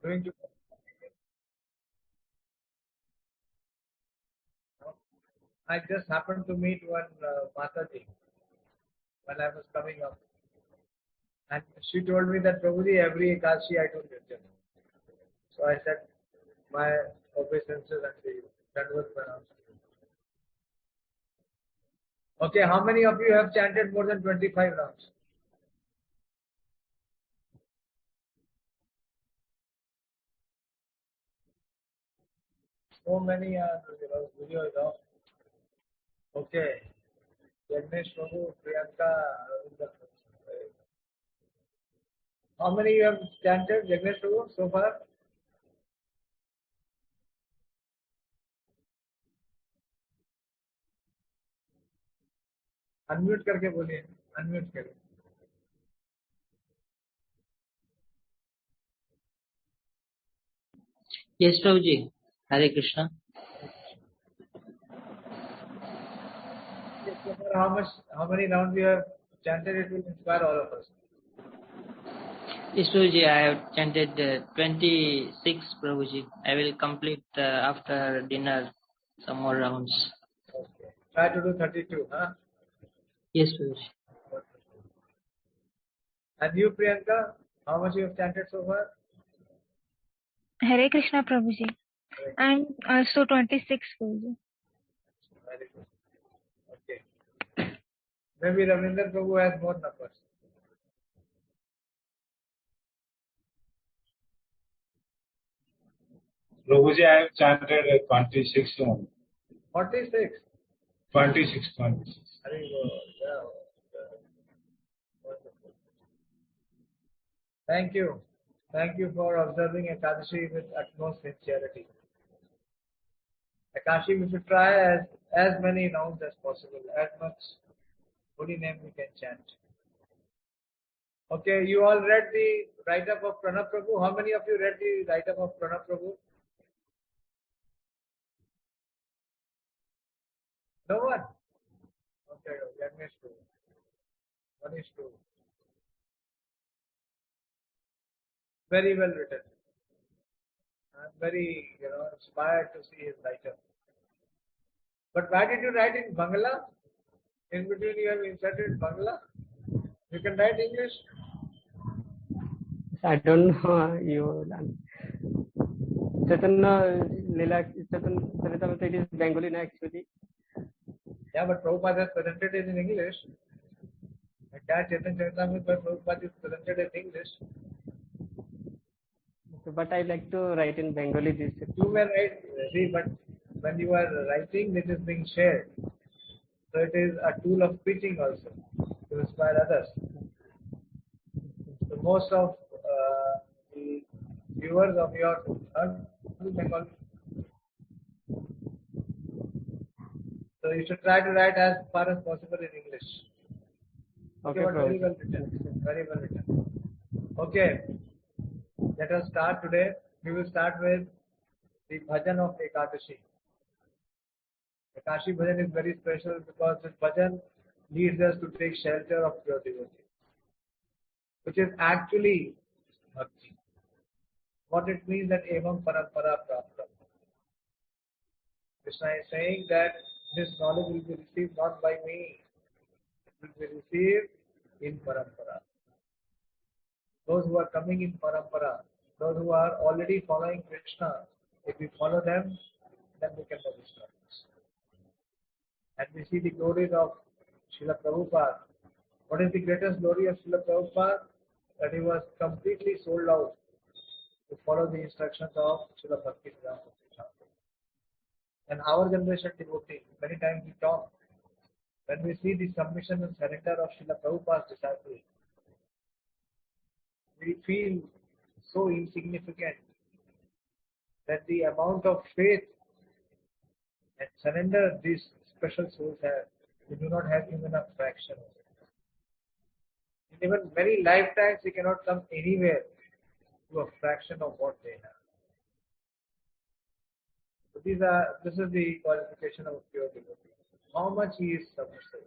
Going to. I just happened to meet one Mataji when I was coming up, and she told me that Prabhuji every Ekadashi I do Nirjala. So I said my obeisances and the Dandavat pranam. Okay, how many of you have chanted more than 25 rounds? So many are, video is off. Okay. Jagnesh Prabhu, Priyanka, Ravinder. How many you have chanted, Jagnesh Prabhu, so far? Unmute करके बोलिए, unmute करिए. Yes, Prabhuji. Hare Krishna. How many rounds you have chanted? It will inspire all of us. Yes, Prabhuji, I have chanted 26, Prabhuji. I will complete after dinner some more rounds. Okay. Try to do 32, huh? Yes, Prabhuji. And you, Priyanka, how much you have chanted so far? Hare Krishna, Prabhuji. And also 26, Prabhuji. Very good. Okay. Maybe Ravinder Prabhu has more numbers. Prabhuji, I have chanted 26 only. 46? 26, 26. Very good. Yeah. Wonderful. Thank you. Thank you for observing Ekadashi with utmost sincerity. Ekadashi, we should try as many rounds as possible, as much holy name we can chant. Okay, you all read the write-up of Pranab Prabhu. How many of you read the write-up of Pranab Prabhu? No one? Okay, let me two. One is two. Very well written. I'm very, inspired to see his write-up. But why did you write in Bangla? In between you have inserted Bangla. You can write English. I don't know. Chaitanya Charitamrita, it is Bengali now actually. Yeah, but Prabhupada has presented it in English. Chaitanya Charitamrita, Prabhupada is presented in English. But I like to write in Bengali. This you were right. See, but when you are writing, it is being shared. So it is a tool of preaching also to inspire others. So most of the viewers of your Bengali. So you should try to write as far as possible in English. Okay, very well written. Very well written. Okay, let us start today. We will start with the bhajan of Ekadashi. Ekadashi bhajan is very special because this bhajan leads us to take shelter of pure devotee, which is actually bhakti. What it means that evam parampara prapta. Krishna is saying that this knowledge will be received not by me, it will be received in parampara. Those who are coming in parampara, those who are already following Krishna, if we follow them, then we can know this knowledge. And we see the glories of Srila Prabhupada. What is the greatest glory of Srila Prabhupada? That he was completely sold out to follow the instructions of Srila Bhakti-Siddhanta Swami. And our generation devotee, many times we talk, when we see the submission and surrender of Srila Prabhupada's disciples, we feel so insignificant that the amount of faith and surrender these special souls have, we do not have even a fraction of it. In even many lifetimes, we cannot come anywhere to a fraction of what they have. So this is the qualification of a pure devotee. How much he is submissive,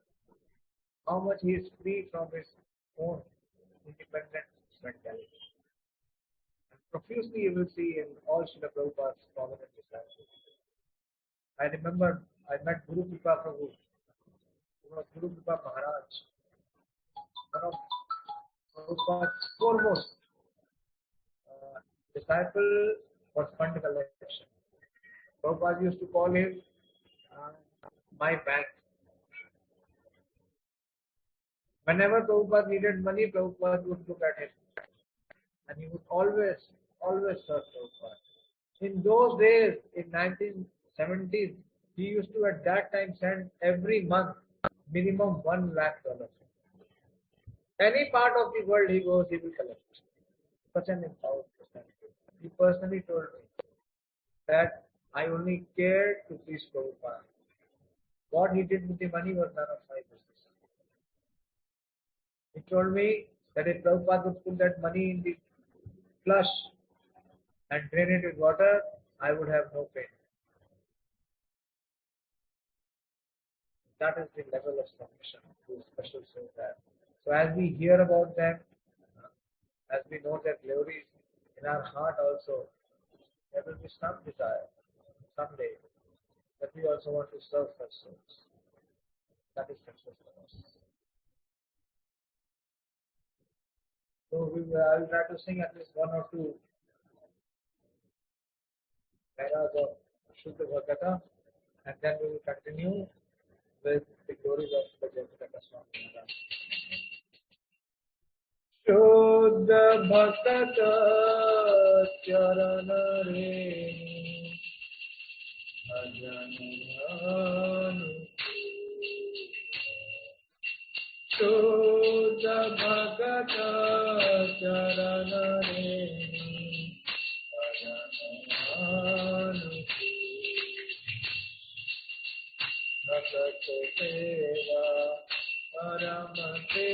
how much he is free from his own independent mentality. And profusely you will see in all Srila Prabhupada's prominent disciples. I remember I met Guru Kripa Prabhu, Guru Kripa Maharaj, one of Prabhupada's foremost disciple was fund collection. Prabhupada used to call him my bank. Whenever Prabhupada needed money, Prabhupada would look at him. And he would always serve Prabhupada. In those days, in 1970s, he used to at that time send every month minimum $1 lakh. Any part of the world he goes, he will collect. Such an empowered personality. He personally told me that I only cared to please Prabhupada. What he did with the money was none of my business. He told me that if Prabhupada would put that money in the flush and drain it with water, I would have no pain. That is the level of submission to special souls have. So as we hear about them, as we know their glories, in our heart also, there will be some desire someday that we also want to serve such souls. That is success for us. So I will try to sing at least one or two paras of Shuddha Bhagavata, and then we will continue with the glories of the Jaipataka Swami Maharaj. Shuddha Bhagavata Charana Re Ajananu Shuddha Bhagavata Charana Re Ajananu Seva Paramati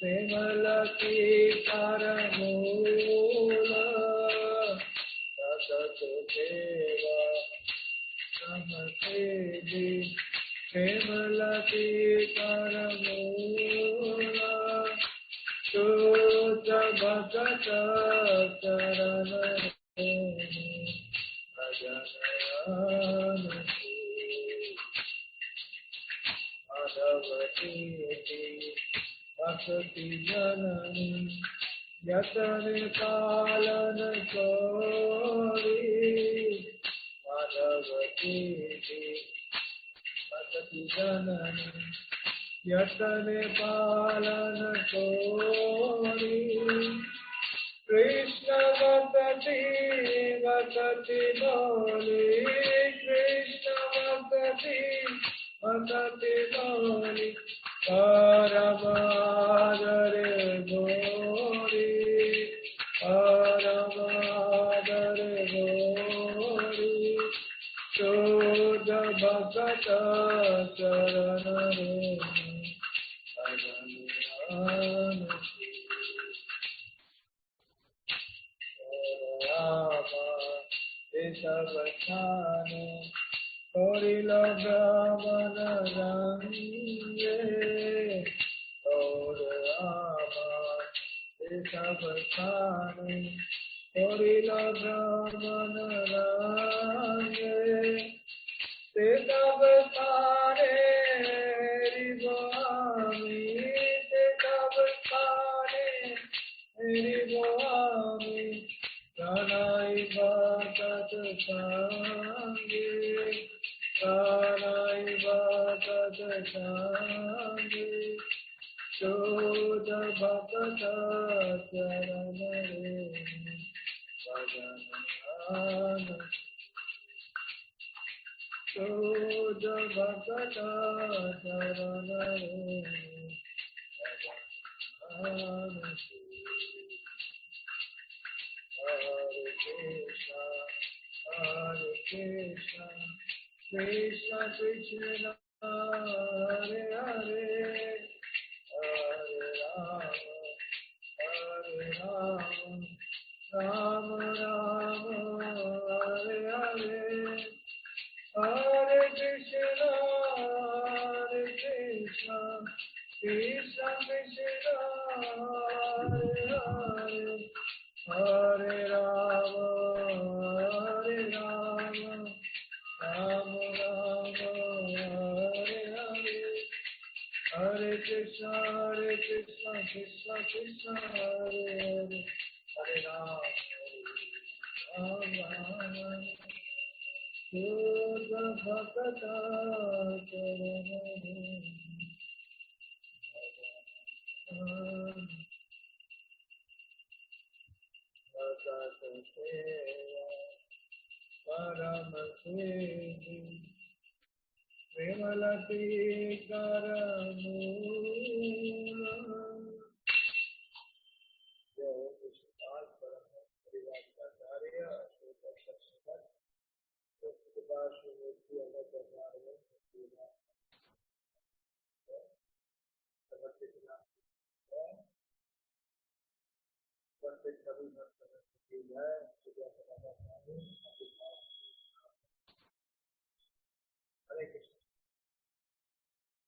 Semalaki Paramula Seva Paramati Semalaki Paramula Shuddha Bhagavata Charana Ajanayana Madhavati Bhakti Janani Yatane Palana Kori Madhavati Bhakti Janani Yatane Palana Kori Krishna Bhakti Bhakti Boli Krishna Bhakti Bhakti Boli Paramadare Gori Paramadare Gori Shuddha Bhagavata Charana Re Ajanayana Rama Desavachane Korila Brahmana Range Rama Desavachane Korila Brahmana Range Desavachane Rivami Desavachane Rivami Pranai Bhagat Sangi Pranai Bhagat Sangi Shuddha Bhagavata Charana Re Ajanayana Shuddha Bhagavata Charana Re Ajanayana Hare Krishna, Hare Krishna, Krishna Krishna, Hare Hare, Hare Rama, Hare Rama, Rama Rama, Hare Hare, Hare Krishna, Hare Krishna, Krishna Krishna, Hare Hare. Hare Hare Krishna, Krishna Krishna, Hare Hare, Hare Ram, Ram Ram. Sudha Bhakata Charanare, Bhakata Seva, Paramaseni, Premalati Karamula. Jai Krishna Paramasarya, Sudha Sakshat, Sudha Shrimurti Anatharya, Sudha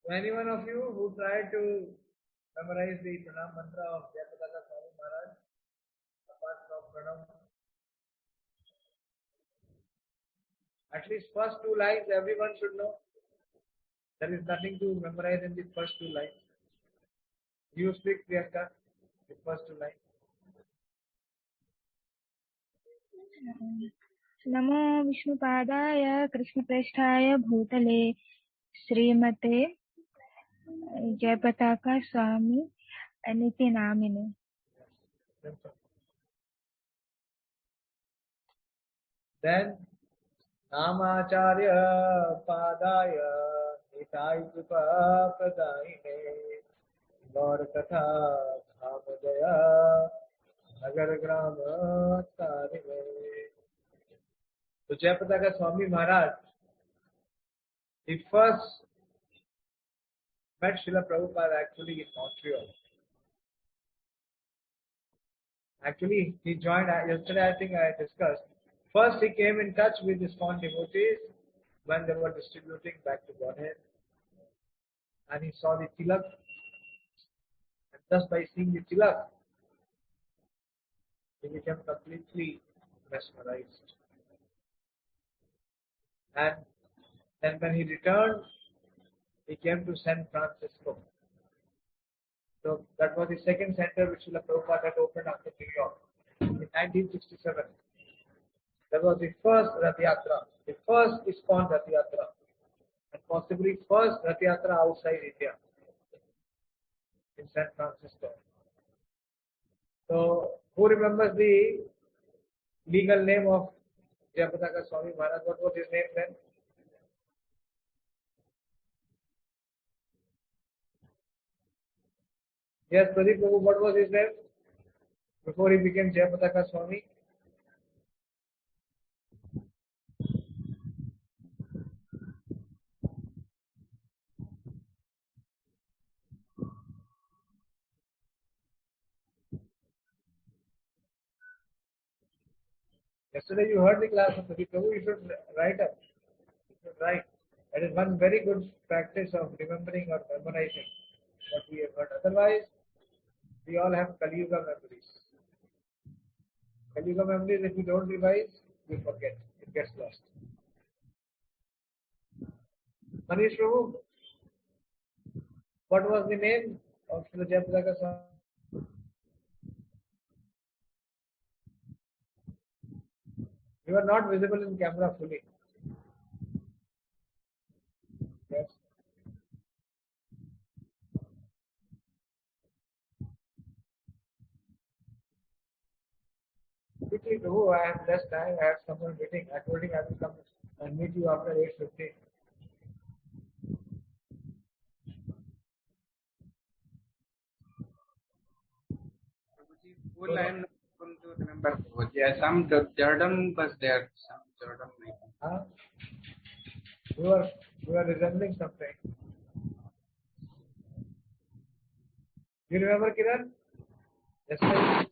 So any one of you who tried to memorize the pranam mantra of Jaipataka Swami Maharaj, apart from pranam, at least first two lines everyone should know. There is nothing to memorize in the first two lines. You speak, Priyanka, the first two lines. नमो विष्णुपादाय कृष्णप्रेष्ठाय भूतले श्रीमते जयपताका स्वामी निति नामिने. Then Namacharya Padaya Nitai Kripa Pradaine Gaur Katha Dhamajaya Nagar Grama Tarine. So Jaipataka Swami Maharaj, he first met Srila Prabhupada actually in Montreal. Actually, he joined, yesterday I think I discussed, first he came in touch with his ISKCON devotees when they were distributing back to Godhead. And he saw the tilak. And just by seeing the tilak, he became completely mesmerized. And then when he returned, he came to San Francisco. So that was the second center which Srila Prabhupada had opened after New York in 1967. That was the first Rath Yatra, the first ISKCON Rath Yatra, and possibly first Rath Yatra outside India in San Francisco. So who remembers the legal name of Jaipataka Swami Maharaj? What was his name then? Yes, Pradeep Prabhu, what was his name before he became Jaipataka Swami? Yesterday you heard the class of Pradeep Prabhu, you should write up. You should write. That is one very good practice of remembering or memorizing what we have heard. Otherwise, we all have Kali Yuga memories. Kali Yuga memories, if you don't revise, you forget. It gets lost. Manish Prabhu, what was the name of Srila Jaipataka Swami? You are not visible in camera fully. Yes. Quickly, Prabhu, I have less time. I have someone waiting. I told him I will come and meet you after 8:15. Full I am not able to remember. Yeah, some Jordan was there. Some Jordan. Huh? You are resembling something. You remember Kiran? Yes, sir.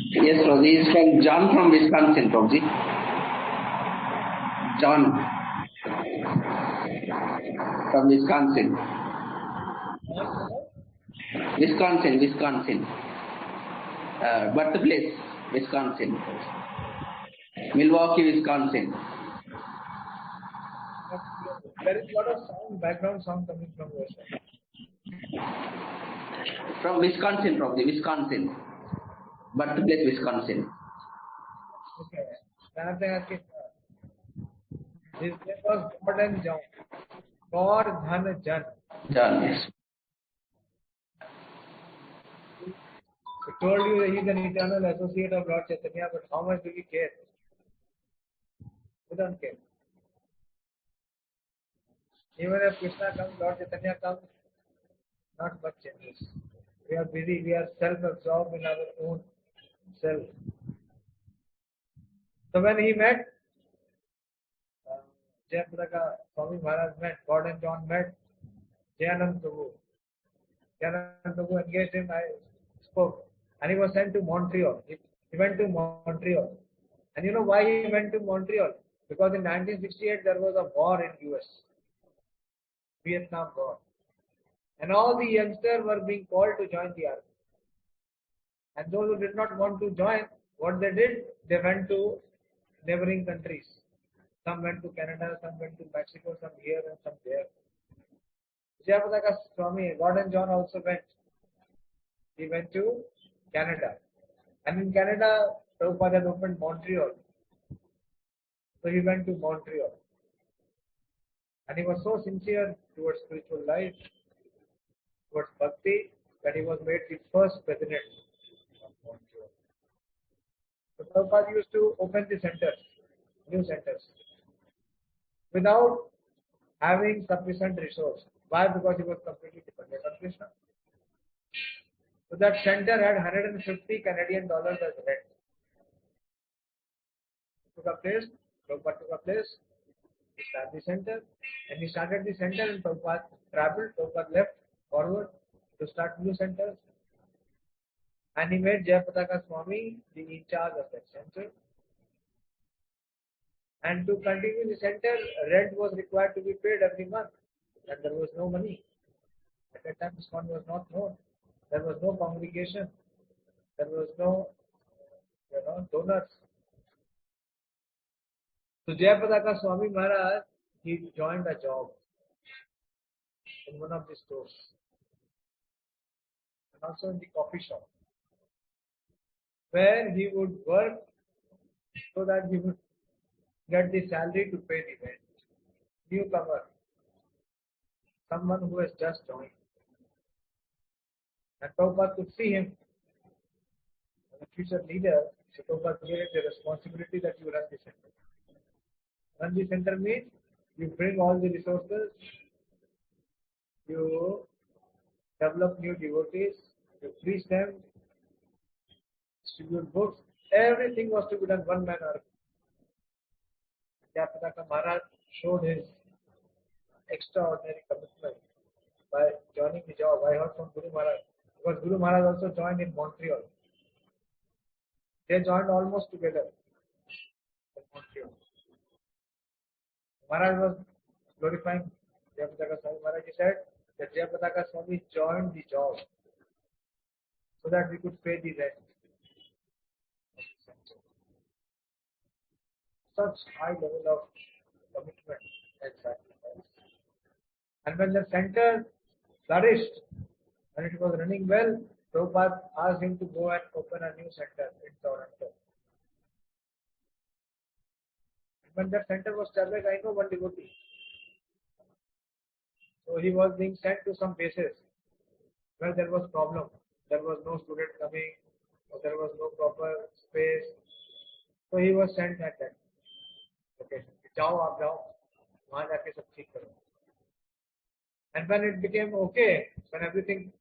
Yes, Prabhuji. Is from John from Wisconsin, Prabhuji. John from Wisconsin. Wisconsin. Birthplace. Wisconsin. Milwaukee, Wisconsin. There is a lot of sound, background sound coming from your side. From Wisconsin, probably. Wisconsin. Birthplace, Wisconsin. Okay. His name was Gordon John. God Dhan Jan. John, yes. I told you that he's an eternal associate of Lord Chaitanya, but how much do we care? We don't care. Even if Krishna comes, Lord Chaitanya comes, not much changes. We are busy, we are self-absorbed in our own self. So when he met, Jaipataka, Swami Maharaj met, Gordon John met, Jayanand Prabhu. Jayanand Prabhu engaged him, I spoke. And he was sent to Montreal. He went to Montreal. And you know why he went to Montreal? Because in 1968 there was a war in US. Vietnam War. And all the youngsters were being called to join the army. And those who did not want to join, what they did, they went to neighboring countries. Some went to Canada, some went to Mexico, some here and some there. Jaipataka Swami, Gordon John also went. He went to Canada. And in Canada, Prabhupada had opened Montreal. So he went to Montreal. And he was so sincere towards spiritual life, towards bhakti, that he was made the first president of Montreal. So Prabhupada used to open the centers, new centers, without having sufficient resource. Why? Because he was completely dependent on Krishna. So that center had 150 Canadian dollars as rent. Took a place, Prabhupada took a place, he started the center, and he started the center and Prabhupada traveled, Prabhupada left forward to start new centers. And he made Jaipataka Swami the in charge of that center. And to continue the center, rent was required to be paid every month. And there was no money. At that time, ISKCON was not known. There was no congregation. There was no, donors. So Jaipataka Swami Maharaj, he joined a job in one of the stores and also in the coffee shop, where he would work so that he would get the salary to pay the rent. Newcomer, someone who has just joined. And Prabhupada could see him as a future leader, so Prabhupada gave him the responsibility that you run the center. Run the center means you bring all the resources, you develop new devotees, you preach them, distribute books. Everything was to be done one man army. Jaipataka Maharaj showed his extraordinary commitment by joining the job. I heard from Guru Maharaj, because Guru Maharaj also joined in Montreal. They joined almost together in Montreal. Maharaj was glorifying Jaipataka Swami. Maharaj, he said that Jaipataka Swami joined the job so that we could pay the rent. Such high level of commitment and sacrifice. And when the center flourished, when it was running well, Prabhupada asked him to go and open a new center in Toronto. And when that center was established, I know one devotee. So he was being sent to some places where there was problem. There was no student coming, or there was no proper space. So he was sent at that. Okay, जाओ आप जाओ, वहाँ जाके सब ठीक करो. And when it became okay, when everything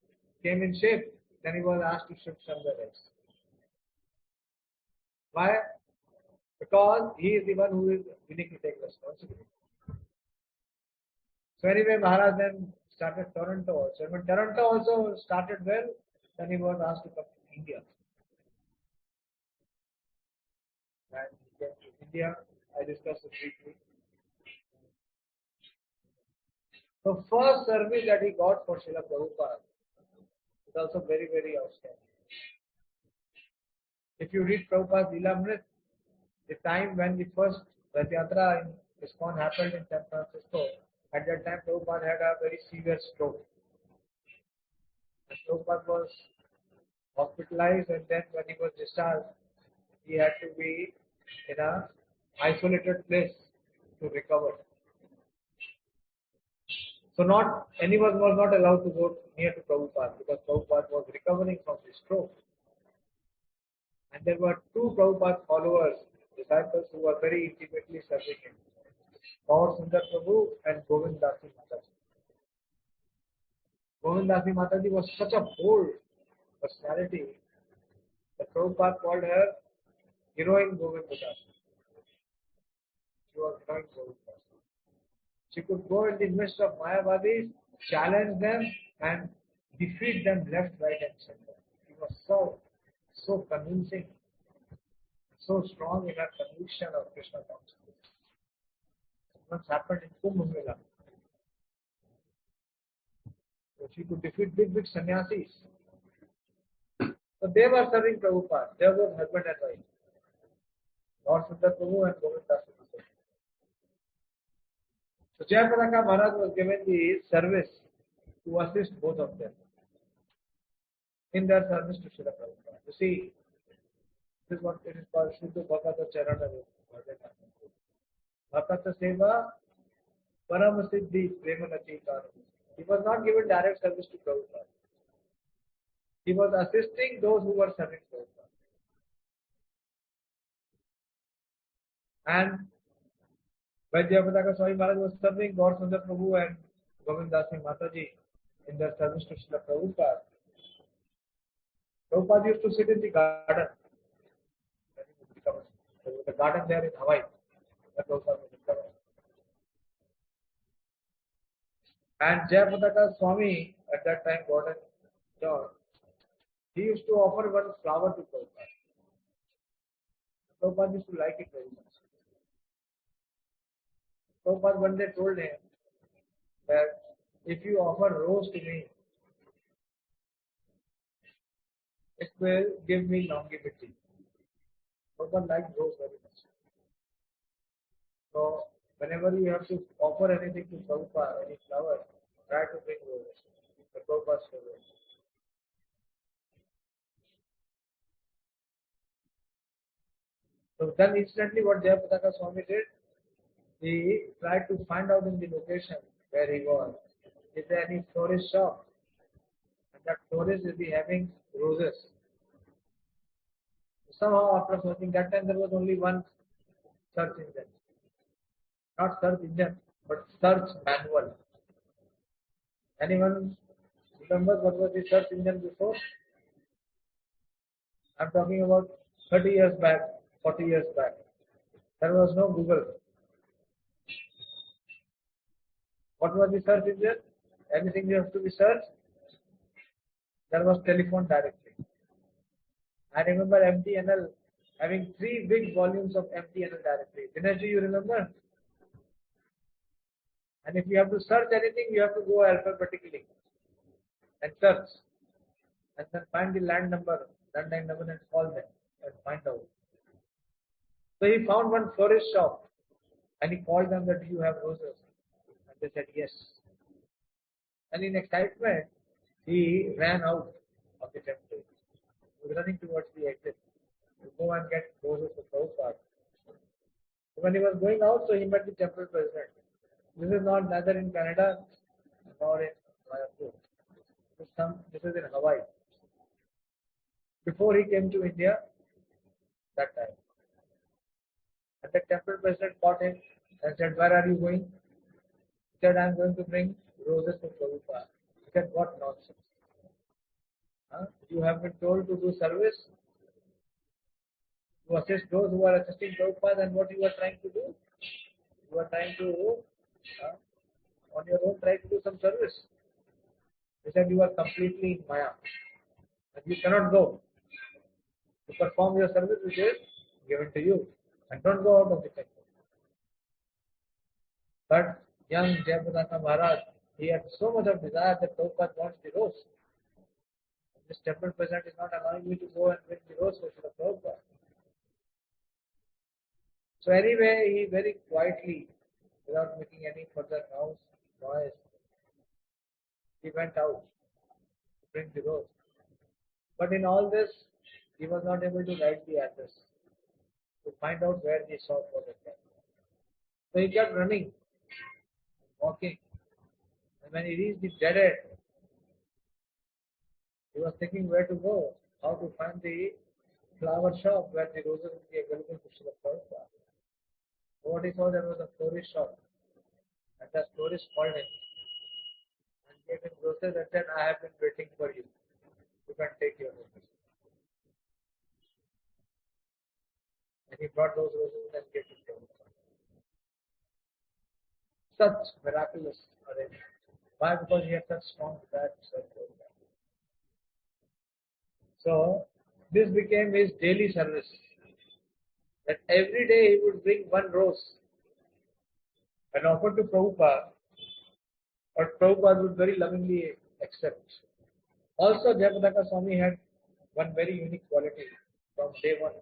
came in shape, then he was asked to shift somewhere else. Why? Because he is the one who is willing to take responsibility. So anyway, Maharaj then started Toronto also. When Toronto also started well, then he was asked to come to India. And he came to India. I discussed it briefly. So first service that he got for Srila Prabhupada is also very, very outstanding. If you read Prabhupada's Leelamrit, the time when the first Rath Yatra in ISKCON happened in San Francisco, at that time Prabhupada had a very severe stroke. And Prabhupada was hospitalized, and then when he was discharged, he had to be in a isolated place to recover. So not anyone was not allowed to go near to Prabhupada because Prabhupada was recovering from his stroke. And there were two Prabhupada followers, disciples who were very intimately serving him. Gaur Sundar Prabhu and Govind Dasi Mataji. Govind Dasi Mataji was such a bold personality that Prabhupada called her Heroine Govind Dasi. She was Heroine Govind Dasi. She could go in the midst of Mayavadis, challenge them and defeat them left, right and center. She was so convincing, so strong in her conviction of Krishna consciousness. Once happened in Kumbh Mela. So she could defeat big sannyasis. So they were serving Prabhupada. They were husband and wife. Lord Sundar Prabhu and Govind Dasi Mataji. So Jaipataka Maharaj was given the service to assist both of them in their service to Srila Prabhupada. You see, this is what it is called Shuddha Bhakata Charana. Bhakata Seva Param Siddhi Premanati Karam. He was not given direct service to Prabhupada. He was assisting those who were serving Prabhupada. And when Jaipataka Swami Maharaj was serving Gaur Sundar Prabhu and Govind Dasi Mataji in their service to Srila Prabhupada, Prabhupada used to sit in the garden. There was a garden there in Hawaii. That Prabhupada was recovered. And Jaipataka Swami, at that time, Gordon John, he used to offer one flower to Prabhupada. Prabhupada used to like it very much. Prabhupada one day told him that if you offer rose to me, it will give me longevity. Prabhupada liked rose very much. So whenever you have to offer anything to Prabhupada, any flower, try to bring rose. The Prabhupada's favorite. So then instantly what Jaipataka Swami did, he tried to find out in the location where he was, is there any florist shop? And that florist will be having roses. Somehow after searching, that time there was only one search engine. Not search engine, but search manual. Anyone remembers what was the search engine before? I'm talking about 30 years back, 40 years back. There was no Google. What was the search engine? Anything you have to be searched? There was telephone directory. I remember MTNL having 3 big volumes of MTNL directory. Dinesh, do you remember? And if you have to search anything, you have to go alphabetically and search. And then find the landline number and call them and find out. So he found one florist shop and he called them that, do you have roses? And they said yes. And in excitement, he ran out of the temple. He was running towards the exit to go and get roses for Prabhupada. So when he was going out, so he met the temple president. This is not neither in Canada nor in Mayapur. This is in Hawaii. Before he came to India, that time. And the temple president caught him and said, where are you going? He said, I am going to bring roses to Prabhupada. He said, what nonsense. You have been told to do service, to assist those who are assisting Prabhupada, and what you are trying to do? You are trying to, on your own, try to do some service. He said, you are completely in Maya. And you cannot go to perform your service which is given to you. And don't go out of the temple. But young Jaipataka Maharaj, he had so much of desire that Prabhupada wants the rose. This temple president is not allowing me to go and bring the rose for Srila Prabhupada. So anyway, he very quietly, without making any further noise, he went out to bring the rose. But in all this, he was not able to write the address to find out where the shop was exactly. So he kept running, walking, and when he reached the dead end, he was thinking where to go, how to find the flower shop where the roses would be available to Srila Prabhupada. So what he saw, there was a florist shop, and that florist called him and gave him roses and said, I have been waiting for you. You can take your roses. And he brought those roses and gave it to him. Such miraculous arrangement. Why? Because he had such strong desire to serve Prabhupada. So this became his daily service. That every day he would bring one rose and offer to Prabhupada, but Prabhupada would very lovingly accept. Also, Jaipataka Swami had one very unique quality from day one.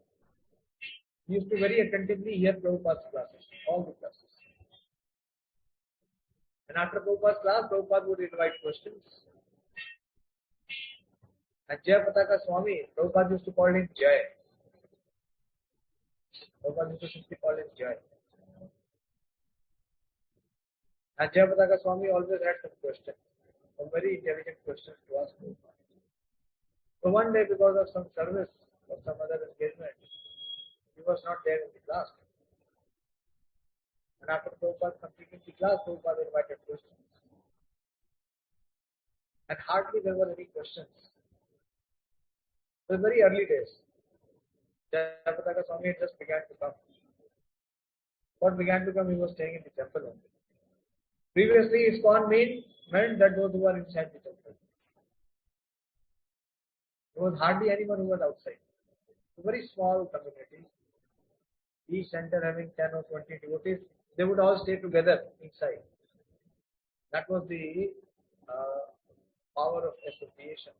He used to very attentively hear Prabhupada's classes, all the classes. And after Prabhupada's class, Prabhupada would invite questions. And Jaipataka Swami, Prabhupada used to call him Jai. Prabhupada used to simply call him Jai. And Jaipataka Swami always had some questions, some very intelligent questions to ask Prabhupada. So one day, because of some service or some other engagement, he was not there in the class. And after Prabhupada completing the class, Prabhupada invited questions. And hardly there were any questions. It was very early days. Jaipataka Swami had just began to come. What began to come, he was staying in the temple only. Previously, ISKCON meant that those who were inside the temple. There was hardly anyone who was outside. A very small community. Each center having 10 or 20 devotees, they would all stay together inside. That was the power of association.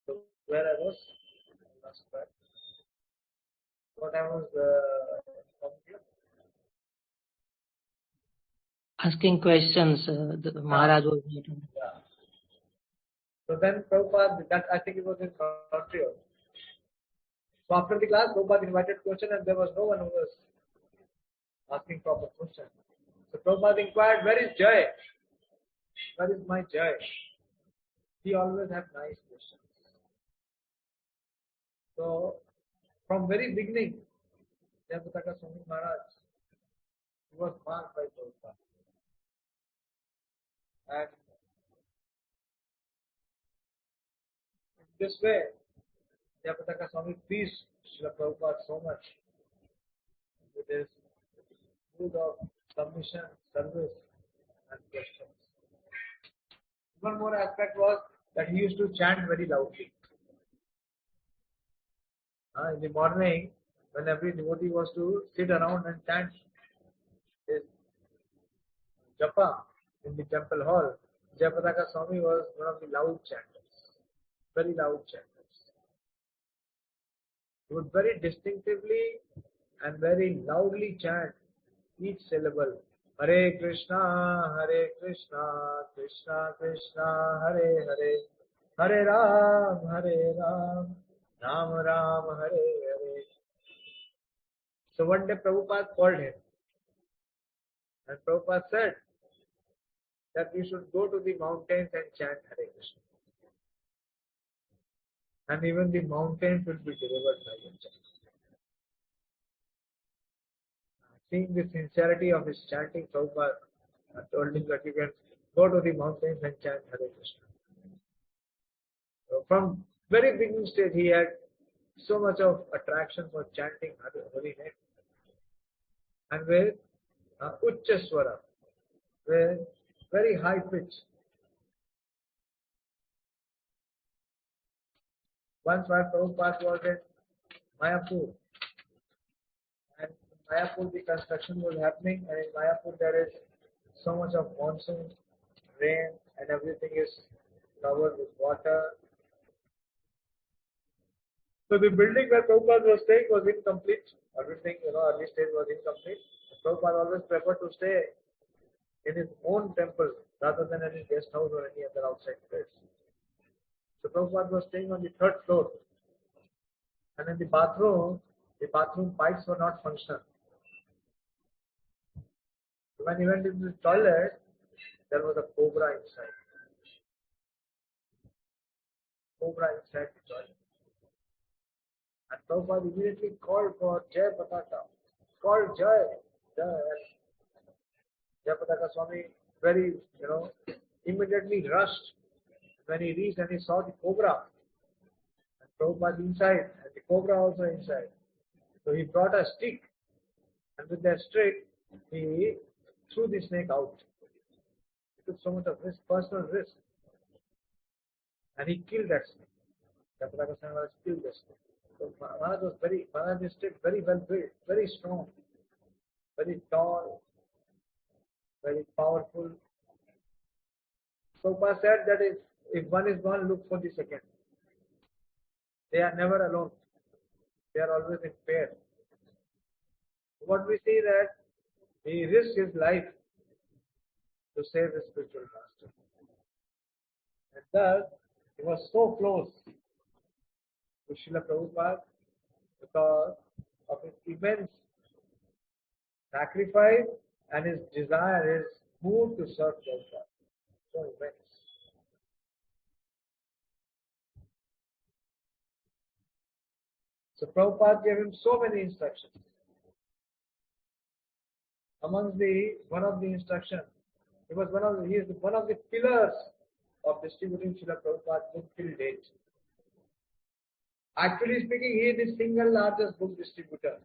So where I was, last part. What I was Asking questions, the Maharaj was meeting. yeah. So then Prabhupada, that I think it was in Montreal. So after the class, Prabhupada invited question and there was no one who was asking proper questions. So Prabhupada inquired, where is Jai? Where is my Jai? He always had nice questions. So from very beginning, Jaipataka Swami Maharaj, he was marked by Prabhupada. And in this way, Jaipataka Swami pleased Srila Prabhupada so much with his mood of submission, service, and questions. One more aspect was that he used to chant very loudly. In the morning, when every devotee was to sit around and chant his japa in the temple hall, Jaipataka Swami was one of the loud chanters, very loud chanters. He would very distinctively and very loudly chant each syllable. Hare Krishna, Krishna Krishna, Hare Hare, Hare Ram, Ram Ram, Hare Hare. So one day Prabhupada called him. And Prabhupada said that we should go to the mountains and chant Hare Krishna. And even the mountains will be delivered by your chant. Seeing the sincerity of his chanting, Prabhupada told him that you can go to the mountains and chant Hare Krishna. So from very beginning stage, he had so much of attraction for chanting holy name. And with Uchcha Swara, with very high pitch. Once while Prabhupada was in Mayapur, and in Mayapur the construction was happening, and in Mayapur there is so much of monsoon, rain, and everything is covered with water. So the building where Prabhupada was staying was incomplete. Everything, early stage was incomplete. Prabhupada always preferred to stay in his own temple rather than any guest house or any other outside place. So Prabhupada was staying on the third floor. And in the bathroom pipes were not functional. So when he went into the toilet, there was a cobra inside. Cobra inside the toilet. And Prabhupada immediately called for Jaipataka. Called Jai. Jaipataka Swami very, immediately rushed. When he reached and he saw the cobra, and Prabhupada inside, and the cobra also inside. So he brought a stick, and with that stick, he threw the snake out. He took so much of risk, personal risk. And he killed that snake. Jaipataka Swami Maharaj killed that snake. So Maharaj is still very well built, very strong, very tall, very powerful. Prabhupada said that if one is gone, look for the second. They are never alone. They are always in pair. What we see that he risked his life to save his spiritual master. And thus, he was so close to Srila Prabhupada because of his immense sacrifice and his desire, his mood to serve Prabhupada. So immense. So Prabhupada gave him so many instructions. Amongst one of the instructions, he is one of the pillars of distributing Srila Prabhupada's book till date. Actually speaking, he is the single largest book distributor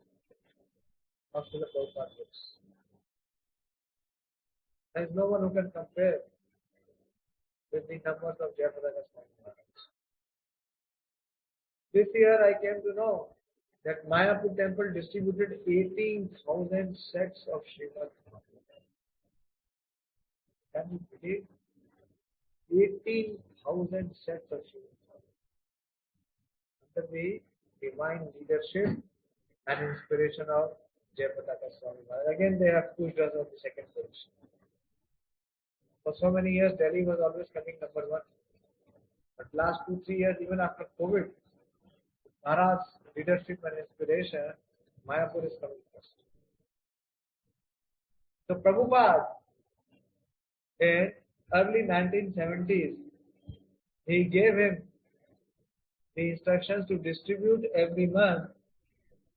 of Srila Prabhupada's books. There is no one who can compare with the numbers of Jaipataka Swami Maharaj. This year I came to know that Mayapur temple distributed 18,000 sets of Srimad Bhagavatam. Can you believe? 18,000 sets of Srimad Bhagavatam. Under the divine leadership and inspiration of Jaipataka Swami Maharaj. Again, they have pushed us on the second position. For so many years, Delhi was always coming number one. But last 2-3 years, even after COVID, Maharaj's leadership and inspiration, Mayapur is coming first. So Prabhupada, in early 1970s, he gave him the instructions to distribute every month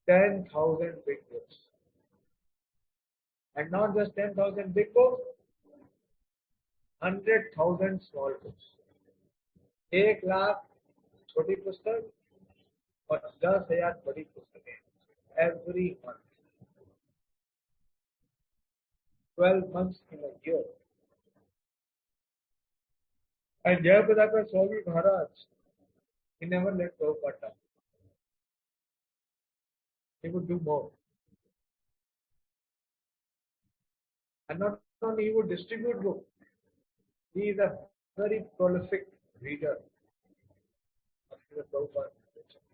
10,000 big books. And not just 10,000 big books, 100,000 small books. 1 lakh छोटी पुस्तक और 10,000 बड़ी पुस्तकें every month. 12 months in a year. And Jaipataka Swami Maharaj, he never let Prabhupada down. He would do more. And not only he would distribute books, he is a very prolific reader of the Prabhupada literature.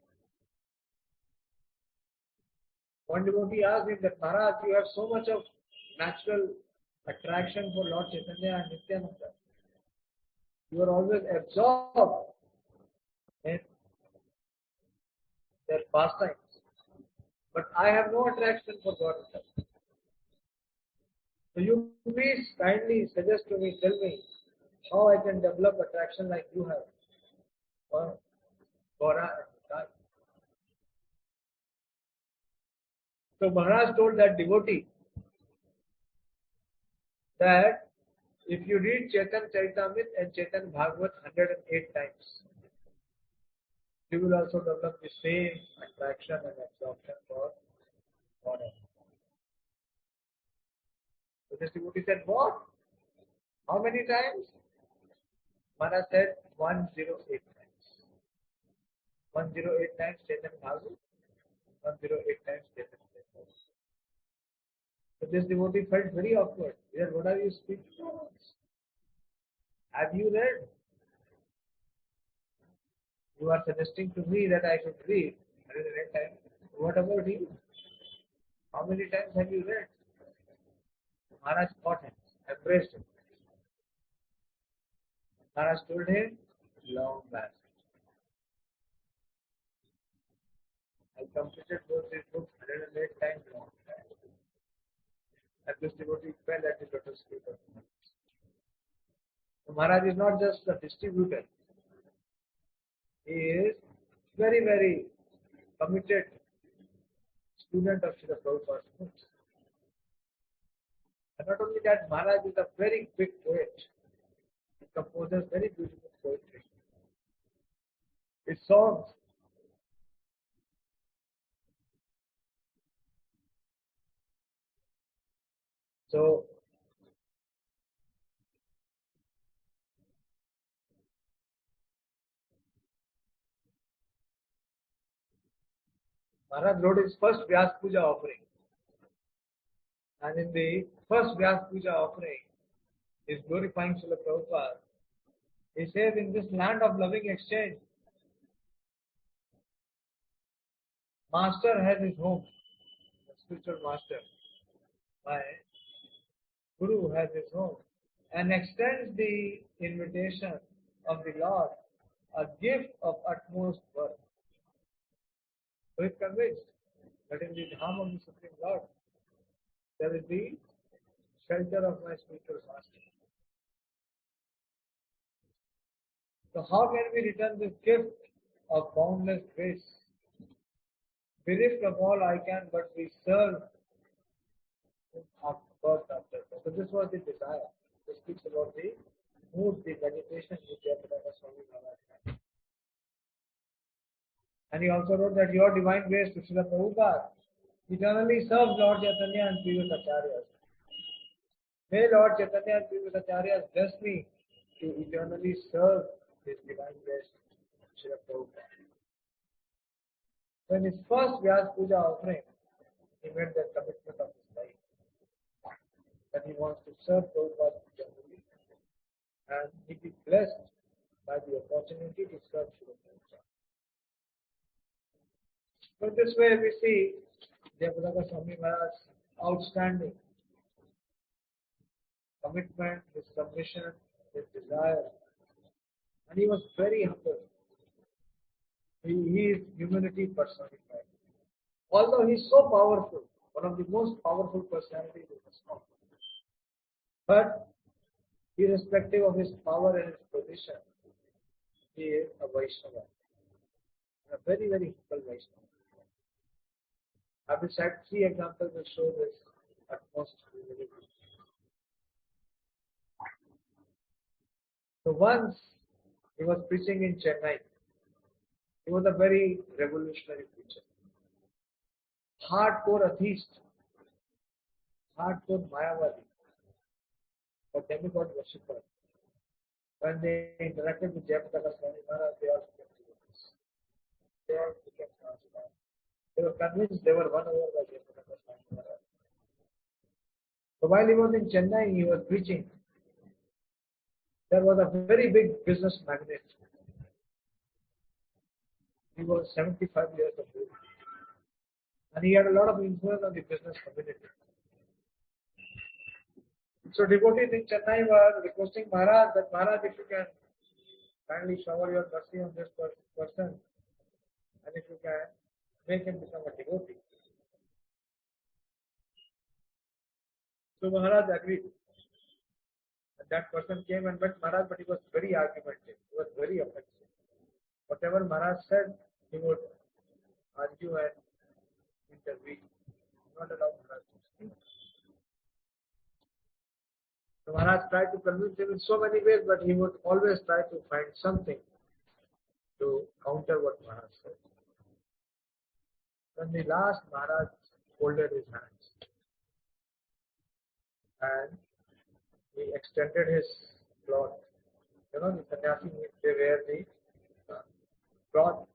One devotee asked him that, Maharaj, you have so much of natural attraction for Lord Chaitanya and Nityananda. You are always absorbed in their pastimes. But I have no attraction for God himself. So you please kindly suggest to me, tell me how I can develop attraction like you have for Gora and Nitai. So Maharaj told that devotee that if you read Chaitanya Charitamrita and Chaitanya Bhagavat 108 times, you will also develop the same attraction and absorption for God. So this devotee said, what? How many times? Maharaj said 108 times. 108 times Chaitanya Bhagavat, 108 times Chaitanya Charitamrita. So this devotee felt very awkward. He said, what are you speaking about? Have you read? You are suggesting to me that I should read. At the right time, what about you? How many times have you read? Maharaj caught him, embraced him. Maharaj told him, long back. I completed both these books 108 times long. And this devotee fell at the lotus feet of Maharaj. So Maharaj is not just a distributor. He is very, very committed student of Srila Prabhupada's books. And not only that, Maharaj is a very big poet. He composes very beautiful poetry. His songs. So, Maharaj wrote his first Vyas Puja offering. And in the first Vyas Puja offering, he is glorifying Srila Prabhupada. He says, in this land of loving exchange, Master has his home, the spiritual master. My Guru has his home and extends the invitation of the Lord, a gift of utmost worth. So he is convinced that in the Dham of the Supreme Lord, there is the shelter of my spiritual master. So how can we return this gift of boundless grace? Bereft of all I can but be served of birth after birth. So this was the desire. This speaks about the mood, the meditation which Jaipataka Swami Maharaj had. And he also wrote that your divine grace to Srila Prabhupada eternally serves Lord Chaitanya and previous acharyas. May Lord Chaitanya and previous acharyas bless me to eternally serve His divine grace, Srila Prabhupada. When his first Vyas Puja offering, he made that commitment of his life that he wants to serve Prabhupada eternally and he be blessed by the opportunity to serve Srila Prabhupada. So this way we see Jaipataka Swami Maharaj's outstanding commitment, his submission, his desire, and he was very humble. He is humility personified. Although he is so powerful, one of the most powerful personalities in the Swami, but irrespective of his power and his position, he is a Vaishnava, a very, very humble Vaishnava. I will cite 3 examples that show this utmost humility. So once he was preaching in Chennai. He was a very revolutionary preacher. Hardcore atheist, hardcore Mayavadi, or demigod worshipper. When they interacted with Jaipataka Swami Maharaj, they all became devotees. They all became transformed. They were convinced they were won over by Jaipataka Swami Maharaj. So while he was in Chennai, he was preaching. There was a very big business magnate. He was 75 years of age. And he had a lot of influence on the business community. So devotees in Chennai were requesting Maharaj that Maharaj, if you can kindly shower your mercy on this person and if you can make him become a devotee. So Maharaj agreed. And that person came and met Maharaj, but he was very argumentative. He was very offensive. Whatever Maharaj said, he would argue and intervene. Not allow Maharaj to speak. So Maharaj tried to convince him in so many ways, but he would always try to find something to counter what Maharaj said. When the last Maharaj folded his hands and he extended his cloth. You know, the sannyasi, they wear the cloth.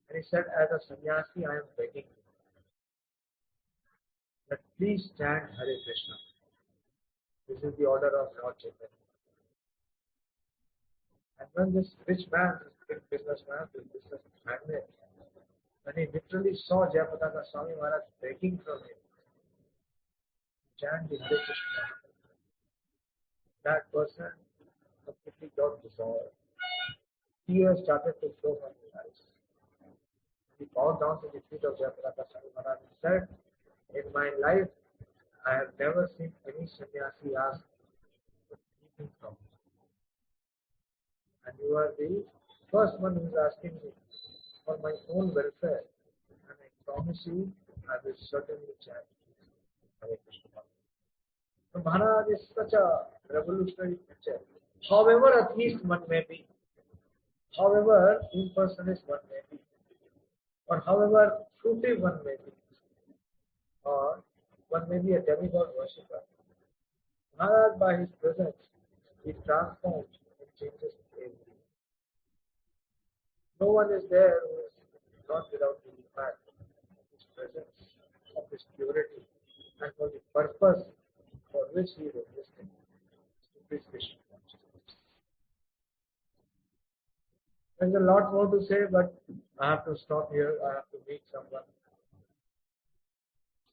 And he said, as a sannyasi, I am begging you. that please chant Hare Krishna. This is the order of Lord Chaitanya. And when this rich man, this big businessman, this business magnate, when he literally saw Jaipataka Swami Maharaj begging from him, chant the Hare Krishna, that person completely got dissolved. Tears started to flow from his eyes. He bowed down to the feet of Jaipataka Swami Maharaj and said, in my life, I have never seen any sannyasi ask for anything from me. And you are the first one who is asking me for my own welfare. And I promise you, I will certainly chant Hare Krishna. So Maharaj is such a revolutionary picture. However atheist one may be, however impersonalist one may be, or however fruitive one may be, or one may be a demigod worshipper, Maharaj by his presence, he transforms and changes everything. No one is there who is not without the impact of his presence, of his purity, and for the purpose for which he is existing. This Krishna consciousness. There's a lot more to say, but I have to stop here. I have to meet someone.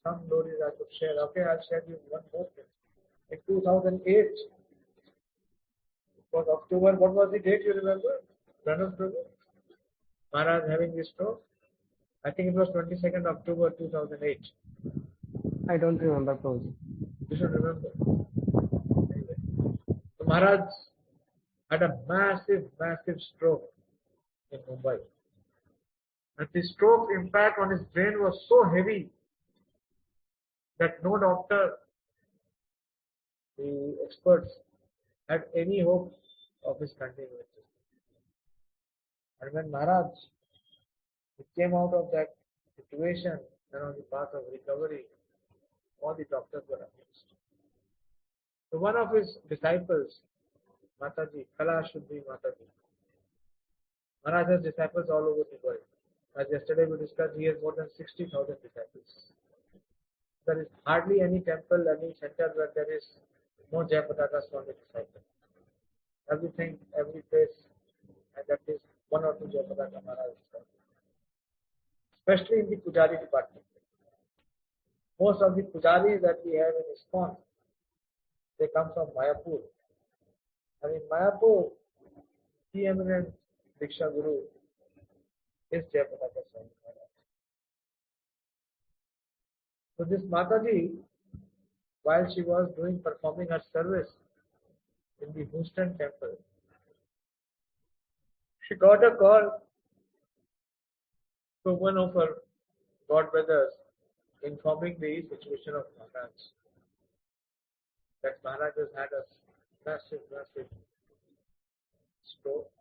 Some glories I could share. Okay, I'll share you one more thing. In 2008, it was October. What was the date you remember? Pranav Prabhu? Maharaj having this stroke? I think it was 22nd October 2008. I don't remember, Prabhuji. You should remember. Anyway. So Maharaj had a massive stroke in Mumbai. And the stroke impact on his brain was so heavy that no doctor, the experts, had any hope of his continuing. And when Maharaj came out of that situation and on the path of recovery, all the doctors were amazed. So one of his disciples, Mataji, Kala should be Mataji. Maharaj has disciples all over the world. As yesterday we discussed, he has more than 60,000 disciples. There is hardly any temple, any center where there is no Jaipataka Swami disciple. Everything, every place, and that is one or two Jaipataka Maharaj disciples. Especially in the Pujari department. Most of the Pujaris that we have in ISKCON, they come from Mayapur. And in Mayapur, the eminent Diksha Guru is Jaipataka Swami Maharaj. So this Mataji, while she was performing her service in the Houston temple, she got a call from one of her godbrothers informing the situation of Maharaj. That Maharaj has had a massive stroke.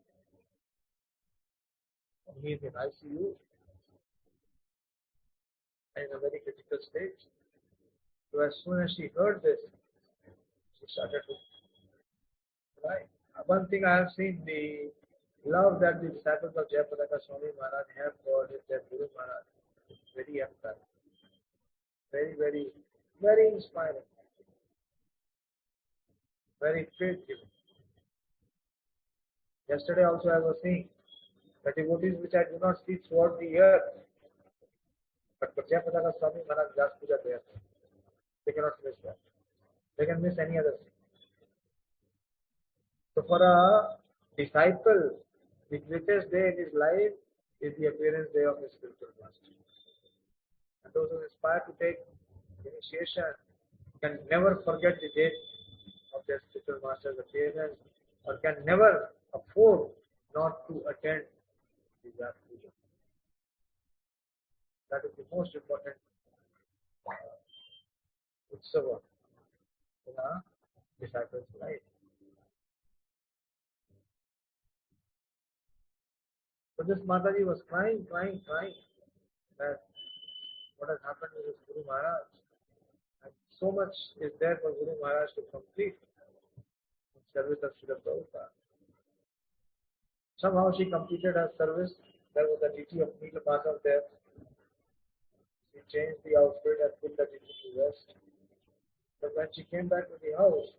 And he is in ICU and in a very critical state. So as soon as she heard this, she started to cry. One thing I have seen, the love that the disciples of Jaipataka Swami Maharaj have for their Guru Maharaj is very apparent. Very inspiring. Very faith-giving. Yesterday also I was seeing the devotees which I do not see throughout the year, but for Jaipataka Swami Maharaj Jas Puja there. They cannot miss that. They can miss any other thing. So for a disciple, the greatest day in his life is the appearance day of his spiritual master. And those who aspire to take initiation can never forget the date of their spiritual master's appearance, or can never afford not to attend the Jas Puja. That is the most important utsava in a disciple's life. So this Mataji was crying that what has happened with his Guru Maharaj. And so much is there for Guru Maharaj to complete in service of Srila Prabhupada. Somehow she completed her service. There was a duty of Neelapasam there. She changed the outfit and put that into the rest. But when she came back to the house,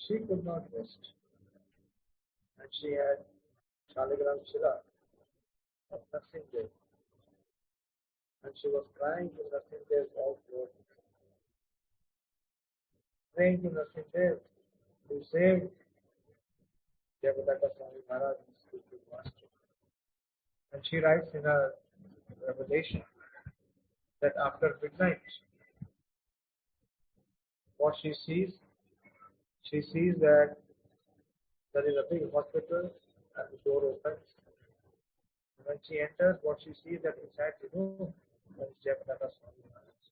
she could not rest. And she had Shaligram Shila of Narsingdev. And she was crying to Narsingdev all through, praying to Narsingdev to save Jaipataka Swami Maharaj and spiritual master. And she writes in her revelation that after midnight, what she sees that there is a big hospital and the door opens. And when she enters, what she sees that inside the room is Jaipataka Swami Maharaj.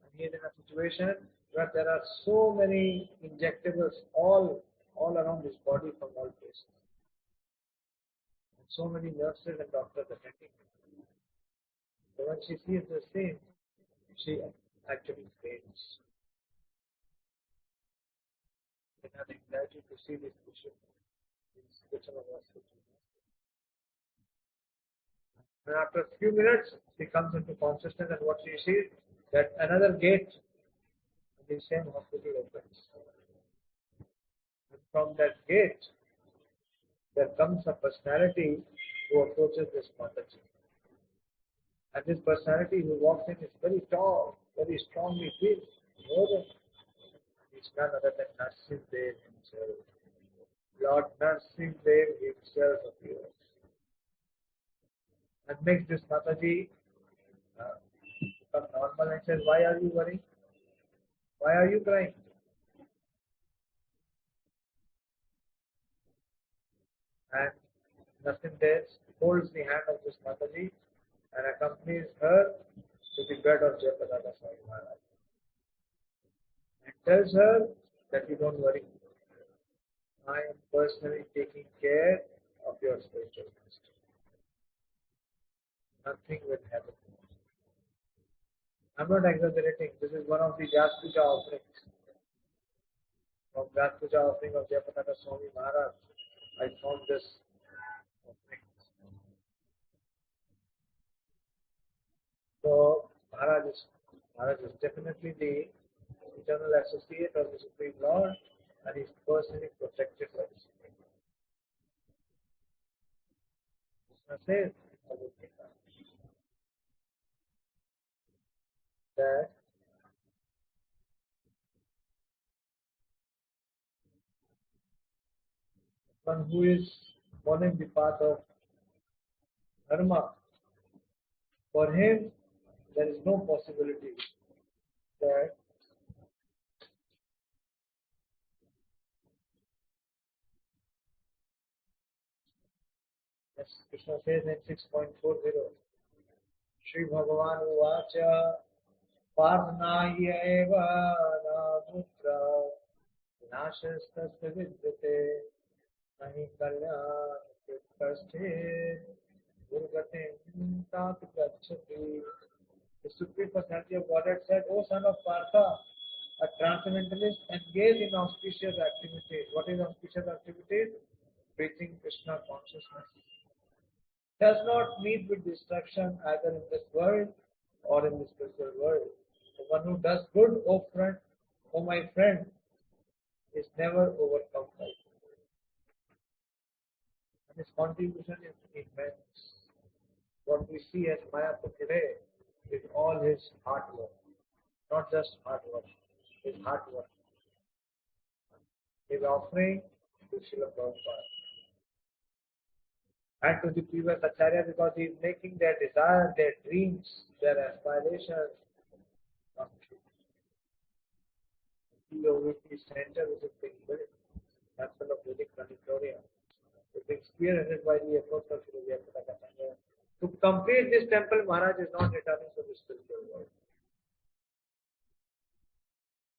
And he is in a situation where there are so many injectables all around his body from all places. And so many nurses and doctors attending him. So when she sees the scene, she actually faints. It has anxiety to see this bishop in Kitchen of Hospital. And after a few minutes, she comes into consciousness, and what she sees that another gate in the same hospital opens. And from that gate, there comes a personality who approaches this Mataji. And this personality who walks in is very tall, very strongly built. He's none other than Narsimdev himself. Lord Narsimdev himself appears and makes this Mataji become normal and says, "Why are you worrying? Why are you crying?" And Narsimdev holds the hand of this Mataji and accompanies her to the bed of Jaipataka Swami Maharaj and tells her that you don't worry. I am personally taking care of your spiritual master. Nothing will happen. I'm not exaggerating. This is one of the Vyas Puja offerings. From Vyas Puja offering of Jaipataka Swami Maharaj, I found this offering. So Maharaj is definitely the eternal associate of the Supreme Lord, and is personally protected by the Supreme Lord. Krishna says that one who is following the path of dharma, for him there is no possibility that as Krishna says in 6.40, Shri Bhagavan Uvacha Parnaya eva namutra nashastasya vidyate nahi kalyan kritkashte durgatim tat gacchati. The Supreme Personality of Godhead said, "O son of Partha, a transcendentalist engaged in auspicious activities." What is auspicious activities? Preaching Krishna consciousness. Does not meet with destruction either in this world or in the spiritual world. The one who does good, O friend, O my friend, is never overcome by evil. And his contribution is immense. What we see as Mayapur today is all his hard work. Not just hard work, his hard work. His offering to Srila Prabhupada. And to the previous Acharya, because he is making their desires, their dreams, their aspirations come true. The OVP center which is being built, Temple of Vedic Planetoria, is being spearheaded by the efforts of Sri Jaipataka. To complete this temple, Maharaj is not returning to the spiritual world.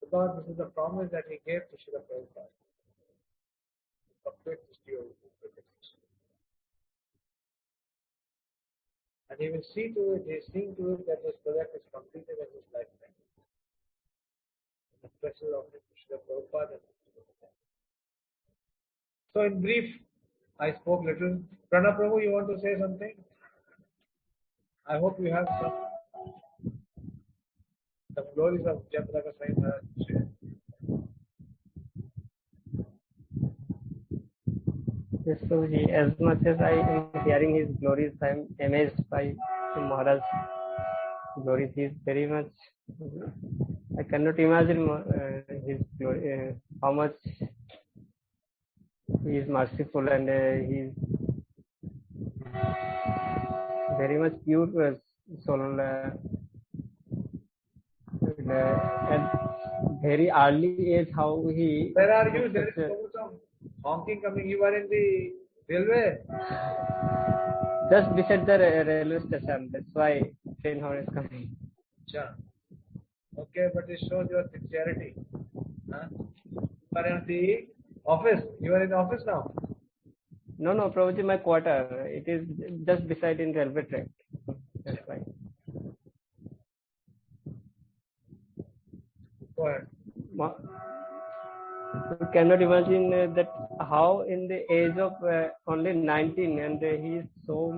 Because this is the promise that he gave to Srila Prabhupada. To complete this OVP project. And he will see to it, he is seeing to it that this project is completed in his lifetime. A special offering to Srila Prabhupada. So in brief, I spoke little. Pranab Prabhu, you want to say something? I hope you have some. The glories of Jaipataka Swami Maharaj. Yes, Prabhuji, as much as I am hearing his glories, I am amazed by Maharaj's glories. He is very much, I cannot imagine his glory, how much he is merciful, and he is very much pure soul. At very early age, how he. Where are you? There is some honking coming. You are in the railway. Just beside the railway station. That's why train horn is coming. Sure. Okay, but it shows your sincerity. Huh? You are in the office. You are in the office now. No, Prabhuji, my quarter. It is just beside in railway track. That's why. Go ahead. You cannot imagine that how in the age of only 19 and he is so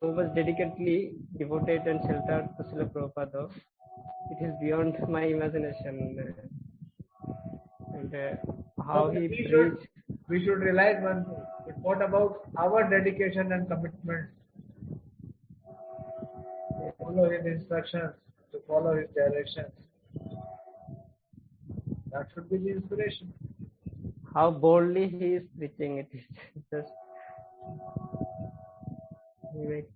much dedicatedly devoted and sheltered to Srila Prabhupada. It is beyond my imagination. And how he preached. We should realize one thing. But what about our dedication and commitment? To follow his instructions, to follow his directions. That should be the inspiration. How boldly he is preaching. It is just he make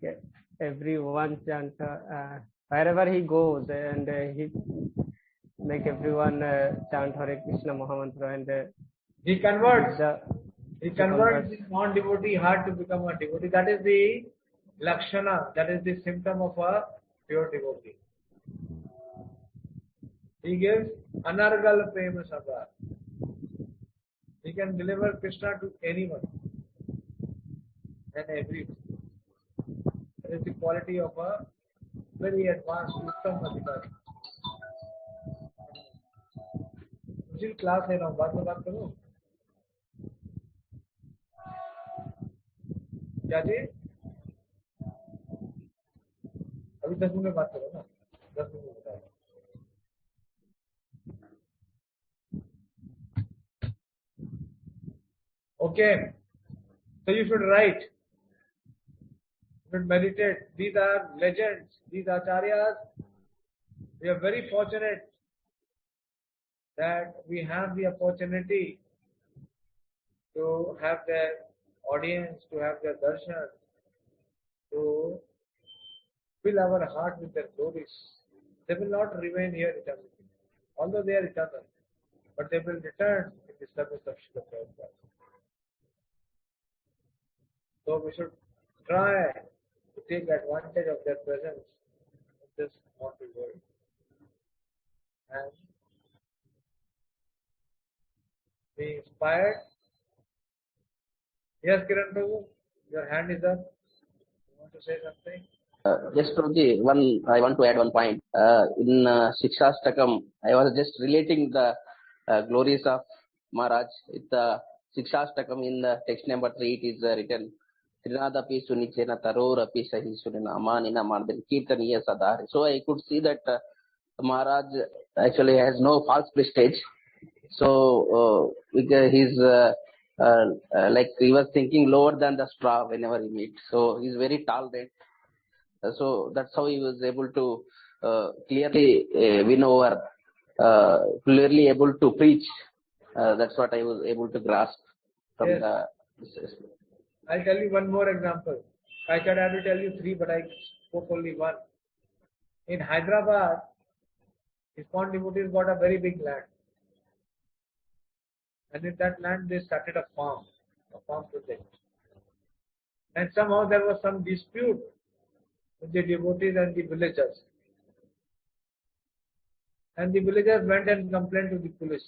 everyone chant wherever he goes, and he make everyone chant Hare Krishna Mahamantra, and he converts the non-devotee heart to become a devotee. That is the lakshana. That is the symptom of a pure devotee. He gives anargal prema sabha. He can deliver Krishna to anyone and everyone. That is the quality of a very advanced Uttam Adhikari. मुझे class है ना बाद में बात करूँ क्या जी अभी 10 minute में बात करो ना 10 मिनट में बता दो Okay, so you should write, you should meditate. These are legends, these acharyas. We are very fortunate that we have the opportunity to have their audience, to have their darshan, to fill our heart with their glories. They will not remain here eternally, although they are eternal, but they will return in the service of Srila Prabhupada. So we should try to take advantage of their presence in this mortal world. And be inspired. Yes, Kiran Prabhu, your hand is up. You want to say something? Yes, Prabhuji, I want to add one point. In Shikshastakam, I was just relating the glories of Maharaj. With the Shikshastakam in the text number 3, it is written, Trinadapi Sunichena Tarorapi Sahisunina Amanina Mandan Kirtaniya Sadhari. So I could see that Maharaj actually has no false prestige. So he's like he was thinking lower than the straw whenever he meets. So he's very tolerant. So that's how he was able to clearly win over, clearly able to preach. That's what I was able to grasp from the. I'll tell you one more example. I could have to tell you 3, but I spoke only 1. In Hyderabad, ISKCON devotees got a very big land. And in that land, they started a farm project. And somehow there was some dispute with the devotees and the villagers. And the villagers went and complained to the police.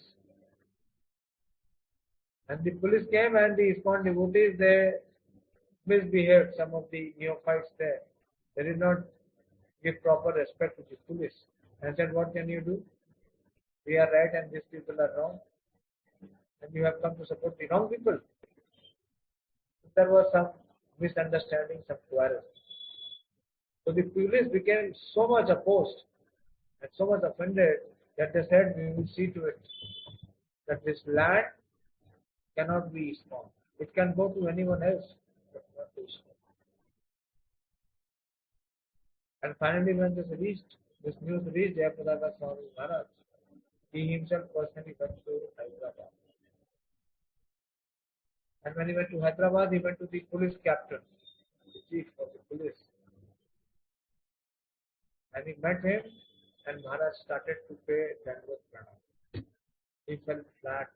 And the police came and the ISKCON devotees, they misbehaved, some of the neophytes there. They did not give proper respect to the police. And said, what can you do? We are right and these people are wrong. And you have come to support the wrong people. There was some misunderstanding, some quarrel. So the police became so much opposed and so much offended that they said we will see to it that this land cannot be small. It can go to anyone else, but not to Islam. And finally, when this news reached Jaipataka Swami Maharaj, he himself personally went to Hyderabad. And when he went to Hyderabad, he went to the police captain, the chief of the police. And he met him, and Maharaj started to pay Dandavat Pranam. He fell flat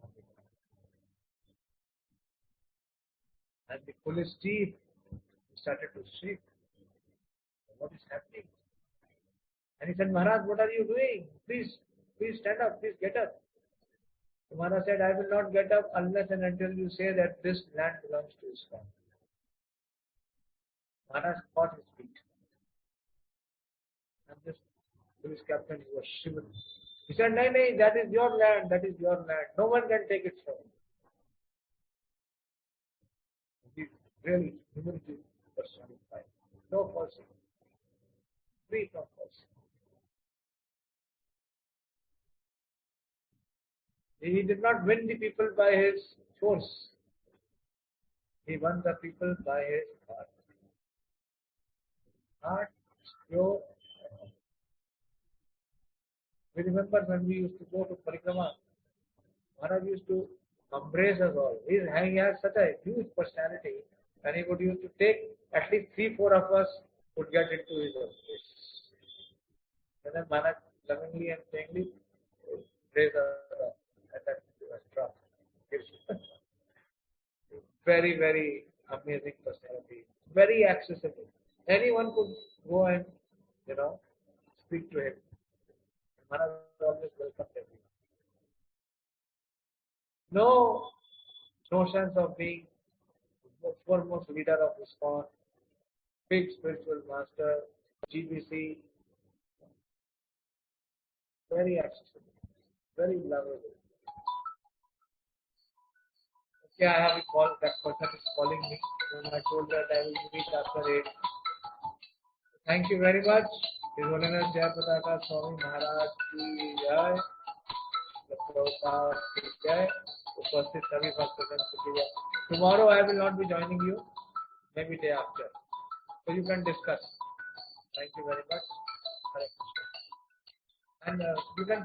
on the ground. And the police chief started to shake. What is happening? And he said, Maharaj, what are you doing? Please stand up, please get up. So Maharaj said, I will not get up unless and until you say that this land belongs to Islam. Maharaj caught his feet. And this police captain was shivering. He said, no, that is your land, that is your land. No one can take it from you. He really, humility personified. No falsehood. Free from falsehood. He did not win the people by his force. He won the people by his heart. Heart, pure. We remember when we used to go to Parikrama, Maharaj used to embrace us all. He has such a huge personality, and he would used to take at least 3-4 of us would get into his embrace. And then Maharaj lovingly and sayingly raise us up, and then give us drop. Very, very amazing personality. Very accessible. Anyone could go and, speak to him. Maharaj always welcomed everyone. No notions of being the foremost leader of ISKCON, big spiritual master, GBC. Very accessible, very lovable. Okay, I have a call. That person is calling me. When I told that I will meet after 8. Thank you very much. His Holiness Jaipataka Swami Maharaj की जय, Prabhupada की जय, उपस्थित सभी भक्तजन की जय. Tomorrow I will not be joining you, maybe day after. So you can discuss. Thank you very much. And you can